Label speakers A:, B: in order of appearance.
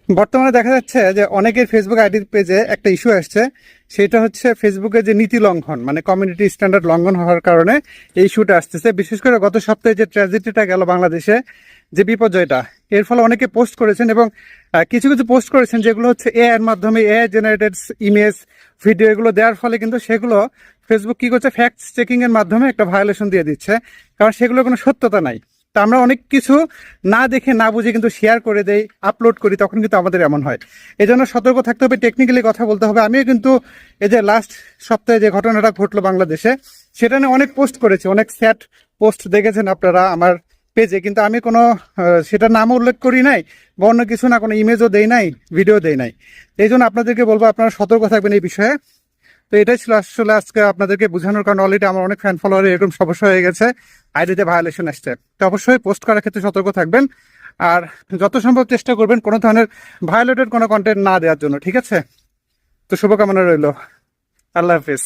A: বর্তমানে দেখা যাচ্ছে যে অনেকের ফেসবুক আইডির পেজে একটা ইস্যু আসছে, সেটা হচ্ছে ফেসবুকের যে নীতি লঙ্ঘন, মানে কমিউনিটি স্ট্যান্ডার্ড লঙ্ঘন হওয়ার কারণে এই ইস্যুটা আসতেছে। বিশেষ করে গত সপ্তাহে যে ট্র্যাজেডিটা গেল বাংলাদেশে, যে বিপর্যয়টা, এর ফলে অনেকে পোস্ট করেছেন এবং কিছু কিছু পোস্ট করেছেন যেগুলো হচ্ছে এআই এর মাধ্যমে, এআই জেনারেটেড ইমেজ, ভিডিও এগুলো দেওয়ার ফলে কিন্তু সেগুলো ফেসবুক কি করছে, ফ্যাক্ট চেকিং এর মাধ্যমে একটা ভায়োলেশন দিয়ে দিচ্ছে, কারণ সেগুলোর কোনো সত্যতা নাই। তা আমরা অনেক কিছু না দেখে না বুঝে কিন্তু শেয়ার করে দেই, আপলোড করি, তখন কিন্তু আমাদের এমন হয়। এই জন্য সতর্ক থাকতে হবে, টেকনিক্যালি কথা বলতে হবে। আমিও কিন্তু এই যে লাস্ট সপ্তাহে যে ঘটনাটা ঘটলো বাংলাদেশে, সেটা নিয়ে অনেক পোস্ট করেছি, অনেক স্যাড পোস্ট দেখেছেন আপনারা আমার পেজে, কিন্তু আমি কোনো সেটার নাম উল্লেখ করি নাই বা অন্য কিছু না, কোনো ইমেজও দেই নাই, ভিডিও দেই নাই। এই জন্য আপনাদেরকে বলবো আপনারা সতর্ক থাকবেন এই বিষয়ে। তো এটাই ছিল আসলে আজকে আপনাদেরকে বোঝানোর, কারণ অলরেডি আমার অনেক ফ্যান ফলোয়ার এরকম সমস্যা হয়ে গেছে, আইডিতে ভায়োলেশন আসছে। তো অবশ্যই পোস্ট করার ক্ষেত্রে সতর্ক থাকবেন, আর যত সম্ভব চেষ্টা করবেন কোনো ধরনের ভায়োলেটেড কোনো কন্টেন্ট না দেওয়ার জন্য, ঠিক আছে? তো শুভকামনা রইল। আল্লাহ হাফিজ।